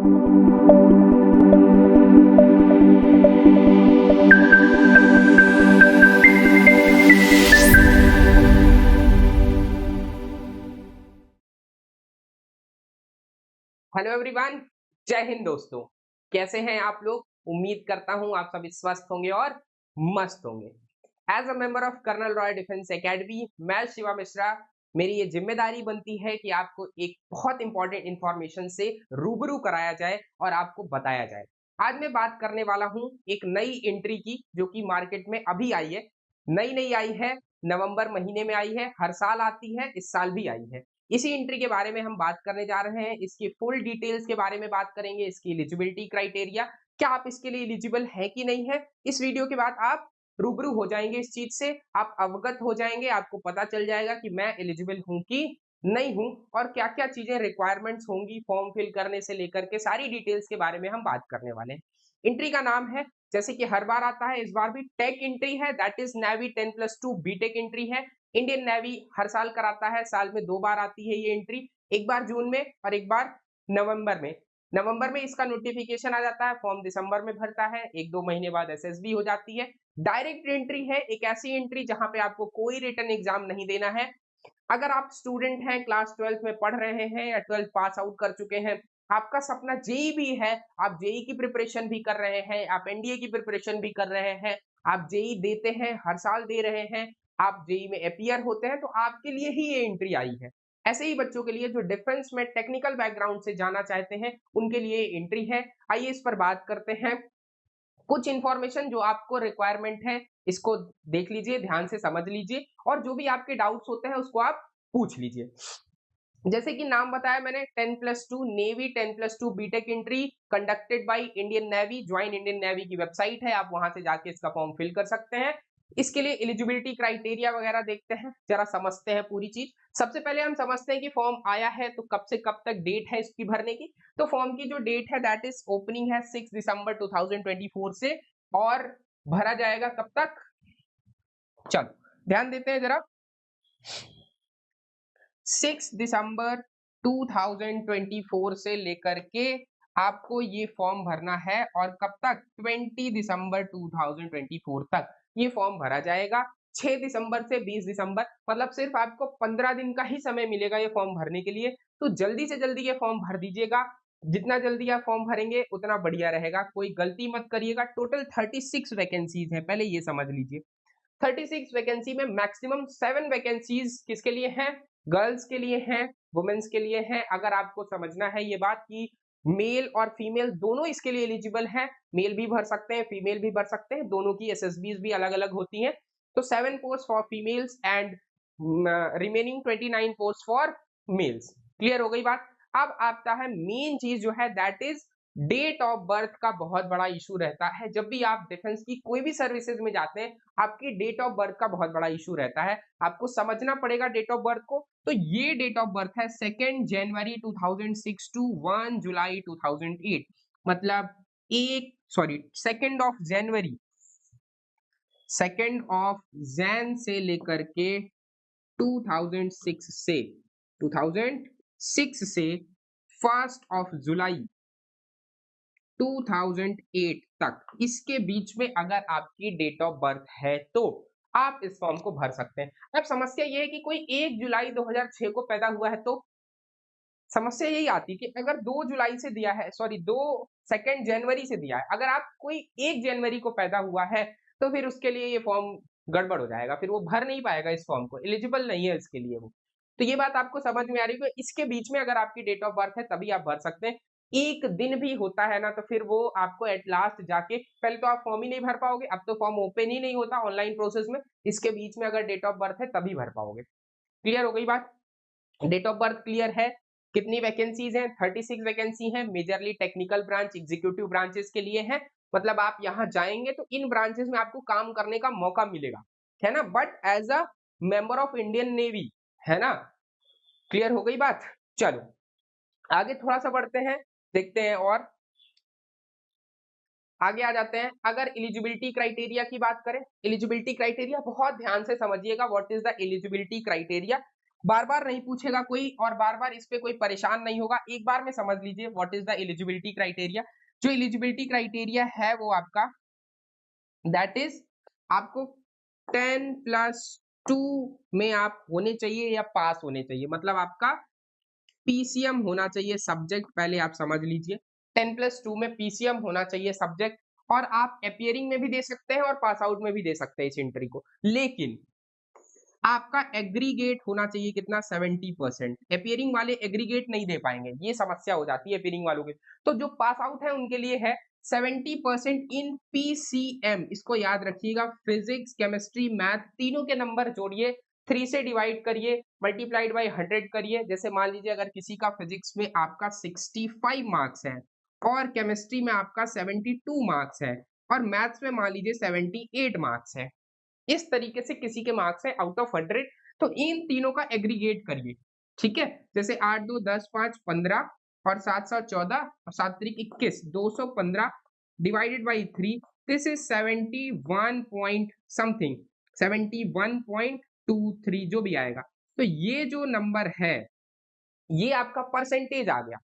Hello everyone, जय हिंद दोस्तों। कैसे हैं आप लोग? उम्मीद करता हूं आप सभी स्वस्थ होंगे और मस्त होंगे। As a member of Colonel Roy Defence Academy, मैं शिवा मिश्रा, मेरी ये जिम्मेदारी बनती है कि आपको एक बहुत इंपॉर्टेंट इंफॉर्मेशन से रूबरू कराया जाए और आपको बताया जाए। आज मैं बात करने वाला हूं एक नई एंट्री की, जो कि मार्केट में अभी आई है। नई आई है, नवंबर महीने में आई है, हर साल आती है, इस साल भी आई है। इसी एंट्री के बारे में हम बात करने जा रहे हैं। इसकी फुल डिटेल्स के बारे में बात करेंगे, इसकी एलिजिबिलिटी क्राइटेरिया, क्या आप इसके लिए एलिजिबल है कि नहीं है। इस वीडियो के बाद आप रूबरू हो जाएंगे इस चीज से, आप अवगत हो जाएंगे, आपको पता चल जाएगा कि मैं एलिजिबल हूं कि नहीं हूं और क्या क्या चीजें रिक्वायरमेंट्स होंगी फॉर्म फिल करने से लेकर के सारी डिटेल्स के बारे में हम बात करने वाले हैं। एंट्री का नाम है, जैसे कि हर बार आता है, इस बार भी टेक एंट्री है, that is navy 10+2 BTech entry है। इंडियन नेवी हर साल कराता है, साल में 2 बार आती है ये एंट्री, एक बार जून में और एक बार नवंबर में। नवंबर में इसका नोटिफिकेशन आ जाता है, फॉर्म दिसंबर में भरता है, 1-2 महीने बाद एसएसबी हो जाती है। डायरेक्ट एंट्री है, एक ऐसी एंट्री जहां पे आपको कोई रिटन एग्जाम नहीं देना है। अगर आप स्टूडेंट हैं, क्लास 12th में पढ़ रहे हैं या 12th पास आउट कर चुके हैं, आपका सपना जेई भी है, आप जेई की प्रिपरेशन भी कर रहे हैं, आप एनडीए की प्रिपरेशन भी कर रहे हैं, आप जेई देते हैं, हर साल दे रहे हैं, आप जेई में अपीयर होते हैं, तो आपके लिए ही ये एंट्री आई है। ऐसे ही बच्चों के लिए जो डिफेंस में टेक्निकल बैकग्राउंड से जाना चाहते हैं, उनके लिए एंट्री है। आइए इस पर बात करते हैं। कुछ इंफॉर्मेशन जो आपको रिक्वायरमेंट है, इसको देख लीजिए, ध्यान से समझ लीजिए और जो भी आपके डाउट्स होते हैं उसको आप पूछ लीजिए। जैसे कि नाम बताया मैंने, 10+2 navy 10+2 BTech entry conducted by Indian Navy, join Indian Navy की वेबसाइट है, आप वहां से जाके इसका फॉर्म फिल कर सकते हैं। इसके लिए एलिजिबिलिटी क्राइटेरिया वगैरह देखते हैं, जरा समझते हैं पूरी चीज। सबसे पहले हम समझते हैं कि फॉर्म आया है तो कब से कब तक डेट है इसकी भरने की। तो फॉर्म की जो डेट है, दैट इज ओपनिंग है 6 दिसंबर 2024 से, और भरा जाएगा कब तक, चलो ध्यान देते हैं जरा। 6 दिसंबर 2024 से लेकर के आपको ये फॉर्म भरना है, और कब तक, 20 दिसंबर 2024 तक ये फॉर्म भरा जाएगा। 6 दिसंबर से 20 दिसंबर, मतलब सिर्फ आपको 15 दिन का ही समय मिलेगा ये फॉर्म भरने के लिए। तो जल्दी से जल्दी ये फॉर्म भर दीजिएगा, जितना जल्दी आप फॉर्म भरेंगे उतना बढ़िया रहेगा, कोई गलती मत करिएगा। टोटल 36 वैकेंसीज है, पहले ये समझ लीजिए। 36 वैकेंसी में मैक्सिमम 7 वैकेंसीज किसके लिए हैं, गर्ल्स के लिए हैं, वुमेन्स के लिए हैं। अगर आपको समझना है ये बात कि मेल और फीमेल दोनों इसके लिए एलिजिबल हैं, मेल भी भर सकते हैं, फीमेल भी भर सकते हैं, दोनों की एसएसबीज भी अलग अलग होती हैं। तो 7 post for females and remaining 29 post for mails. Clear हो गई बात। अब आता है मेन चीज जो है, that is date of birth का बहुत बड़ा इशू रहता है। जब भी आप डिफेंस की कोई भी सर्विसेज में जाते हैं, आपकी डेट ऑफ बर्थ का बहुत बड़ा इशू रहता है, आपको समझना पड़ेगा डेट ऑफ बर्थ को। तो ये डेट ऑफ बर्थ है 2 जनवरी 2006 टू 1 जुलाई 2008, मतलब 2 ऑफ जैन से लेकर के 2006 से 1 ऑफ जुलाई 2008 तक, इसके बीच में अगर आपकी डेट ऑफ बर्थ है तो आप इस फॉर्म को भर सकते हैं। अब समस्या ये है कि कोई 1 जुलाई 2006 को पैदा हुआ है, तो समस्या यही आती है कि अगर 2 जुलाई से दिया है, सॉरी 2 जनवरी से दिया है, अगर आप कोई 1 जनवरी को पैदा हुआ है, तो फिर उसके लिए ये फॉर्म गड़बड़ हो जाएगा, फिर वो भर नहीं पाएगा इस फॉर्म को, एलिजिबल नहीं है इसके लिए वो। तो ये बात आपको समझ में आ रही है कि इसके बीच में अगर आपकी डेट ऑफ बर्थ है तभी आप भर सकते हैं। एक दिन भी होता है ना, तो फिर वो आपको एट लास्ट जाके, पहले तो आप फॉर्म ही नहीं भर पाओगे, अब तो फॉर्म ओपन ही नहीं होता ऑनलाइन प्रोसेस में, इसके बीच में अगर डेट ऑफ बर्थ है तभी भर पाओगे। क्लियर हो गई बात। डेट ऑफ बर्थ क्लियर है। कितनी वैकेंसीज हैं, 36 वैकेंसी हैं, majorly technical branch, executive branches के लिए हैं। मतलब आप यहाँ जाएंगे तो इन ब्रांचेस में आपको काम करने का मौका मिलेगा, है ना, but as a member of Indian Navy, है ना। क्लियर हो गई बात। चलो आगे थोड़ा सा बढ़ते हैं, देखते हैं और आगे आ जाते हैं। अगर एलिजिबिलिटी क्राइटेरिया की बात करें, एलिजिबिलिटी क्राइटेरिया बहुत ध्यान से समझिएगा, what is the eligibility criteria. बार बार नहीं पूछेगा कोई और बार बार इस पे कोई परेशान नहीं होगा, एक बार में समझ लीजिए what is the eligibility criteria. जो एलिजिबिलिटी क्राइटेरिया है वो आपका दैट इज आपको 10+2 में आप होने चाहिए या पास होने चाहिए, मतलब आपका पीसीएम होना चाहिए सब्जेक्ट, पहले आप समझ लीजिए 10+2 में पीसीएम होना चाहिए सब्जेक्ट। और आप अपियरिंग में भी दे सकते हैं और पास आउट में भी दे सकते हैं इस एंट्री को, लेकिन आपका एग्रीगेट होना चाहिए कितना 70%। अपियरिंग वाले एग्रीगेट नहीं दे पाएंगे, ये समस्या हो जाती है अपियरिंग वालों के। तो जो पास आउट है उनके लिए है 70% इन पीसीएम। इसको याद रखिएगा, फिजिक्स केमिस्ट्री मैथ तीनों के नंबर जोड़िए, 3 से डिवाइड करिए, मल्टीप्लाइड बाई 100 करिए। जैसे मान लीजिए अगर किसी का फिजिक्स में आपका 65 मार्क्स है और केमिस्ट्री में आपका 72 मार्क्स है और मैथ्स में मान लीजिए 78 मार्क्स है, इस तरीके से किसी के मार्क्स है आउट ऑफ 100, तो इन तीनों का एग्रीगेट करिए। ठीक है, जैसे 8 2 10 5 15 और 7 7 14 और 7 3 21, 215 divided by 3, this is 71 point something, 71.23 जो भी आएगा। तो ये जो नंबर है ये आपका परसेंटेज आ गया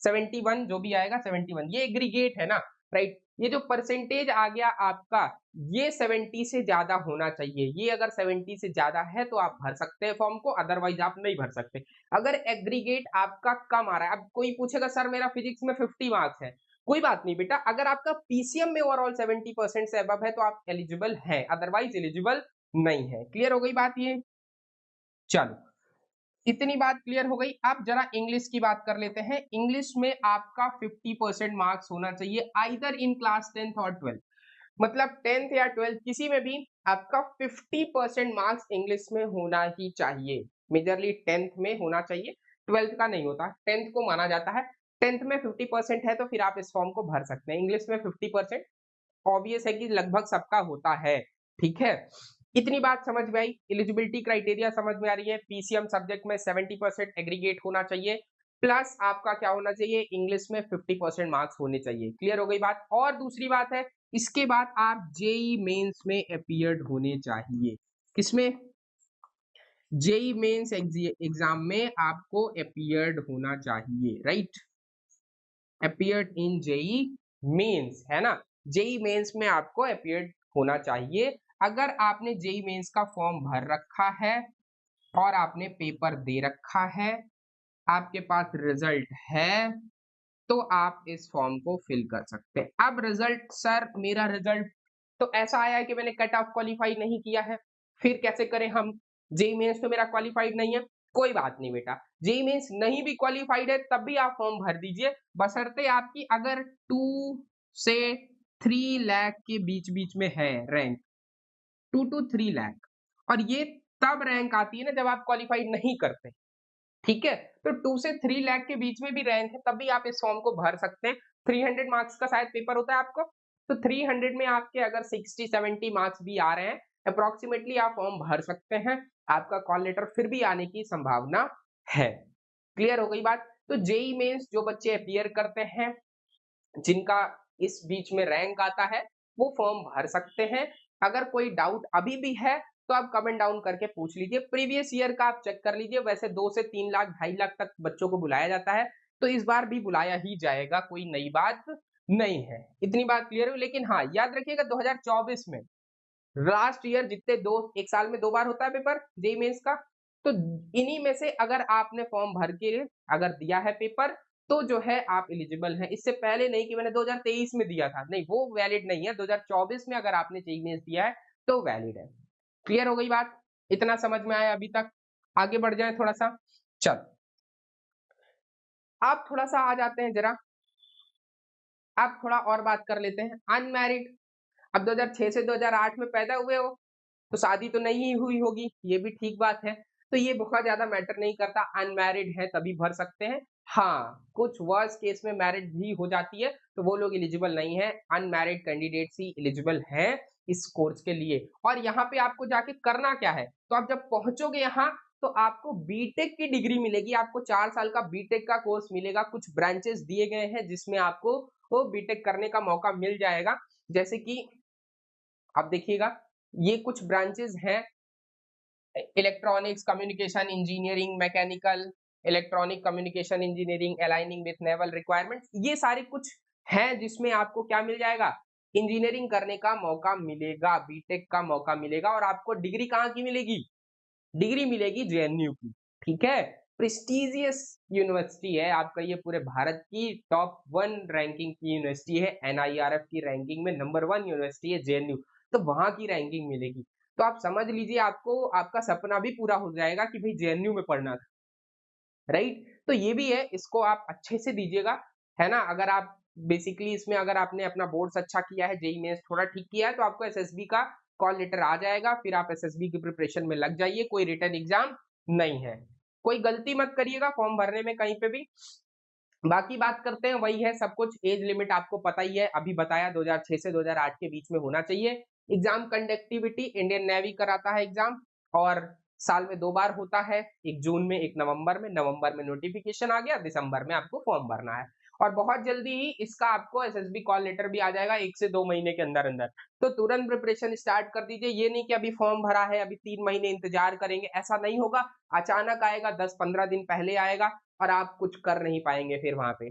71, जो भी आएगा 71, ये एग्रीगेट है ना, राइट। ये जो परसेंटेज आ गया आपका, ये 70 से ज्यादा होना चाहिए। ये अगर 70 से ज्यादा है तो आप भर सकते हैं फॉर्म को, अदरवाइज आप नहीं भर सकते। अगर एग्रीगेट आपका कम आ रहा है, अब कोई पूछेगा सर मेरा फिजिक्स में 50 मार्क्स है, कोई बात नहीं बेटा, अगर आपका पीसीएम में ओवरऑल 70% से अबव है तो आप एलिजिबल है, अदरवाइज एलिजिबल नहीं है। क्लियर हो गई बात ये? चलो, इतनी बात क्लियर हो गई। अब जरा इंग्लिश की बात कर लेते हैं। इंग्लिश में आपका 50% मार्क्स होना चाहिए आइदर इन क्लास 10th और 12th, मतलब 10th या 12th किसी में भी आपका 50% मार्क्स इंग्लिश में होना ही चाहिए। मेजरली 10th में होना चाहिए, 12th का नहीं होता, 10th को माना जाता है। 10th में 50% है तो फिर आप इस फॉर्म को भर सकते हैं। इंग्लिश में 50% ऑब्वियस है कि लगभग सबका होता है। ठीक है, इतनी बात समझ में आई। एलिजिबिलिटी क्राइटेरिया समझ में आ रही है। पीसीएम सब्जेक्ट में 70% एग्रीगेट होना चाहिए, प्लस आपका क्या होना चाहिए, इंग्लिश में 50% मार्क्स होने चाहिए। क्लियर हो गई बात? और दूसरी बात है, इसके बाद आप जेई मेंस में अपीयर्ड होने चाहिए। किसमें? जेई मेंस एग्जाम में आपको अपीयर्ड होना चाहिए, right. Appeared in JEE Mains, है ना। जेई मेंस में आपको अपीयर्ड होना चाहिए। अगर आपने जेई मेंस का फॉर्म भर रखा है और आपने पेपर दे रखा है, आपके पास रिजल्ट है, तो आप इस फॉर्म को फिल कर सकते हैं। अब रिजल्ट, सर मेरा रिजल्ट तो ऐसा आया है कि मैंने कट ऑफ क्वालिफाई नहीं किया है, फिर कैसे करें हम? जेई मेंस तो मेरा क्वालिफाइड नहीं है। कोई बात नहीं बेटा, जेई मेंस नहीं भी क्वालिफाइड है तब भी आप फॉर्म भर दीजिए, बशर्ते आपकी अगर 2 से 3 लाख के बीच बीच में है रैंक, 2 to 3 लाख। और ये तब रैंक आती है ना जब आप क्वालिफाइड नहीं करते। ठीक है, तो 2 से 3 लाख के बीच में भी रैंक है तब भी आप इस फॉर्म को भर सकते हैं। 300 मार्क्स का शायद पेपर होता है आपको, तो 300 में आपके अगर 60-70 मार्क्स भी आ रहे हैं अप्रोक्सीमेटली, आप फॉर्म भर सकते हैं। आपका कॉल लेटर फिर भी आने की संभावना है। क्लियर हो गई बात? तो जेई मेंस जो बच्चे अपीयर करते हैं, जिनका इस बीच में रैंक आता है, वो फॉर्म भर सकते हैं। अगर कोई डाउट अभी भी है तो आप कमेंट डाउन करके पूछ लीजिए। प्रीवियस ईयर का आप चेक कर लीजिए, वैसे 2 से 3 लाख 2.5 लाख तक बच्चों को बुलाया जाता है, तो इस बार भी बुलाया ही जाएगा, कोई नई बात नहीं है। इतनी बात क्लियर हुई। लेकिन हाँ, याद रखिएगा 2024 में लास्ट ईयर जितने दो, एक साल में 2 बार होता है पेपर जेई मेंस का, तो इन्हीं में से अगर आपने फॉर्म भर के अगर दिया है पेपर तो जो है आप एलिजिबल हैं। इससे पहले नहीं कि मैंने 2023 में दिया था, नहीं, वो वैलिड नहीं है। 2024 में अगर आपने जेई मेंस दिया है तो वैलिड है। क्लियर हो गई बात? इतना समझ में आया अभी तक? आगे बढ़ जाए थोड़ा सा। चल, आप थोड़ा सा आ जाते हैं जरा, आप थोड़ा और बात कर लेते हैं। अनमैरिड, अब 2006 से 2008 में पैदा हुए हो तो शादी तो नहीं हुई होगी, ये भी ठीक बात है, तो ये बहुत ज्यादा मैटर नहीं करता। अनमैरिड है तभी भर सकते हैं। हाँ, कुछ वर्स केस में मैरिड भी हो जाती है तो वो लोग एलिजिबल नहीं है। अनमैरिड कैंडिडेट्स ही एलिजिबल है इस कोर्स के लिए। और यहाँ पे आपको जाके करना क्या है, तो आप जब पहुंचोगे यहाँ तो आपको बीटेक की डिग्री मिलेगी। आपको 4 साल का बीटेक का कोर्स मिलेगा। कुछ ब्रांचेस दिए गए हैं जिसमें आपको वो बीटेक करने का मौका मिल जाएगा। जैसे कि आप देखिएगा, ये कुछ ब्रांचेस हैं electronics, communication engineering, mechanical, electronic communication engineering aligning with naval requirements, ये सारे कुछ हैं जिसमें आपको क्या मिल जाएगा, इंजीनियरिंग करने का मौका मिलेगा, बीटेक का मौका मिलेगा। और आपको डिग्री कहाँ की मिलेगी, डिग्री मिलेगी जेएनयू की। ठीक है, प्रेस्टिजियस यूनिवर्सिटी है आपका, ये पूरे भारत की टॉप 1 रैंकिंग की यूनिवर्सिटी है, एनआईआरएफ की रैंकिंग में नंबर 1 यूनिवर्सिटी है जेएनयू, तो वहां की रैंकिंग मिलेगी। तो आप समझ लीजिए आपको आपका सपना भी पूरा हो जाएगा कि भाई जेएनयू में पढ़ना था, राइट। तो ये भी है, इसको आप अच्छे से दीजिएगा, है ना। अगर आप बेसिकली इसमें अगर आपने अपना बोर्ड्स अच्छा किया है, जेईई मेंस थोड़ा ठीक किया है, तो आपको एसएसबी का कॉल लेटर आ जाएगा, फिर आप एसएसबी की प्रिपरेशन में लग जाइए, कोई रिटन एग्जाम नहीं है। कोई गलती मत करिएगा फॉर्म भरने में कहीं पे भी। बाकी बात करते हैं, वही है सब कुछ, एज लिमिट आपको पता ही है, अभी बताया 2006 से 2008 के बीच में होना चाहिए। एग्जाम कंडक्टिविटी इंडियन नेवी कराता है एग्जाम, और साल में 2 बार होता है, एक जून में एक नवंबर में। नवंबर में नोटिफिकेशन आ गया, दिसंबर में आपको फॉर्म भरना है, और बहुत जल्दी ही इसका आपको एसएसबी कॉल लेटर भी आ जाएगा 1 से 2 महीने के अंदर अंदर। तो तुरंत प्रिपरेशन स्टार्ट कर दीजिए, ये नहीं कि अभी फॉर्म भरा है अभी 3 महीने इंतजार करेंगे, ऐसा नहीं होगा। अचानक आएगा, 10-15 दिन पहले आएगा, और आप कुछ कर नहीं पाएंगे फिर वहां पे।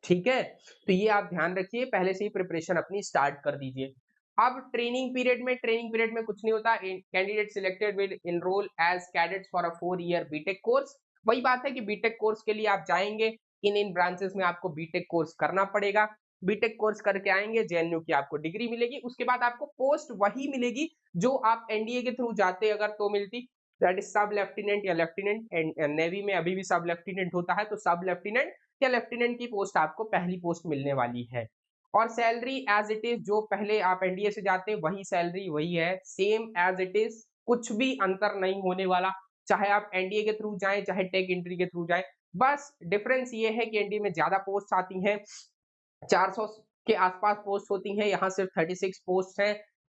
ठीक है, तो ये आप ध्यान रखिए, पहले से ही प्रिपरेशन अपनी स्टार्ट कर दीजिए। अब ट्रेनिंग पीरियड में कुछ नहीं होता, candidate selected will enrol as cadets for a 4 year BTech course. वही बात है कि बीटेक कोर्स के लिए आप जाएंगे, इन ब्रांचेस में आपको बीटेक कोर्स करना पड़ेगा। बीटेक कोर्स करके आएंगे, जेएनयू की आपको डिग्री मिलेगी, उसके बाद आपको पोस्ट वही मिलेगी जो आप एनडीए के थ्रू जाते अगर तो मिलती, दैट इज सब लेफ्टिनेंट या लेफ्टिनेंट। नेवी में अभी भी सब लेफ्टिनेंट होता है, तो सब लेफ्टिनेंट या लेफ्टिनेंट की पोस्ट आपको पहली पोस्ट मिलने वाली है। और सैलरी एज इट इज, जो पहले आप एनडीए से जाते वही सैलरी वही है, सेम एज इट इज, कुछ भी अंतर नहीं होने वाला, चाहे आप एनडीए के थ्रू जाएं चाहे टेक एंट्री के थ्रू जाएं। बस डिफरेंस ये है कि एनडीए में ज्यादा पोस्ट आती हैं, 400 के आसपास पोस्ट होती हैं, यहाँ सिर्फ 36 पोस्ट हैं।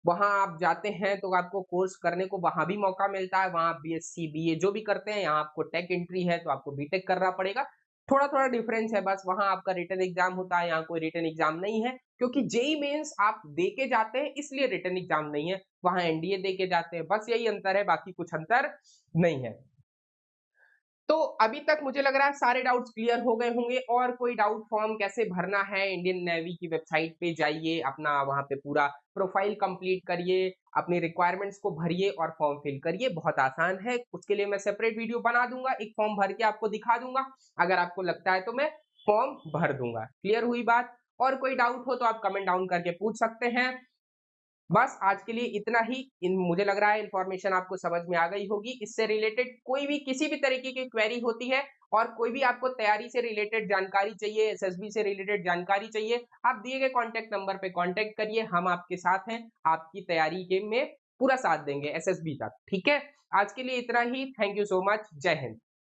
वहां आप जाते हैं तो आपको कोर्स करने को वहां भी मौका मिलता है, वहां बीएससी बीए जो भी करते हैं, यहाँ आपको टेक एंट्री है तो आपको बीटेक करना पड़ेगा। थोड़ा थोड़ा डिफरेंस है बस, वहां आपका रिटन एग्जाम होता है, यहाँ कोई रिटन एग्जाम नहीं है, क्योंकि जेई मेंस आप दे के जाते हैं इसलिए रिटन एग्जाम नहीं है, वहां एनडीए दे के जाते हैं, बस यही अंतर है, बाकी कुछ अंतर नहीं है। तो अभी तक मुझे लग रहा है सारे डाउट्स क्लियर हो गए होंगे। और कोई डाउट, फॉर्म कैसे भरना है, इंडियन नेवी की वेबसाइट पे जाइए, अपना वहां पे पूरा प्रोफाइल कंप्लीट करिए, अपनी रिक्वायरमेंट्स को भरिए और फॉर्म फिल करिए, बहुत आसान है। उसके लिए मैं सेपरेट वीडियो बना दूंगा, एक फॉर्म भर के आपको दिखा दूंगा, अगर आपको लगता है तो मैं फॉर्म भर दूंगा। क्लियर हुई बात? और कोई डाउट हो तो आप कमेंट डाउन करके पूछ सकते हैं। बस आज के लिए इतना ही। मुझे लग रहा है इन्फॉर्मेशन आपको समझ में आ गई होगी। इससे रिलेटेड कोई भी किसी भी तरीके की क्वेरी होती है, और कोई भी आपको तैयारी से रिलेटेड जानकारी चाहिए, एसएसबी से रिलेटेड जानकारी चाहिए, आप दिए गए कॉन्टेक्ट नंबर पे कॉन्टेक्ट करिए, हम आपके साथ हैं, आपकी तैयारी के में पूरा साथ देंगे एसएसबी तक। ठीक है, आज के लिए इतना ही। थैंक यू सो मच, जय हिंद।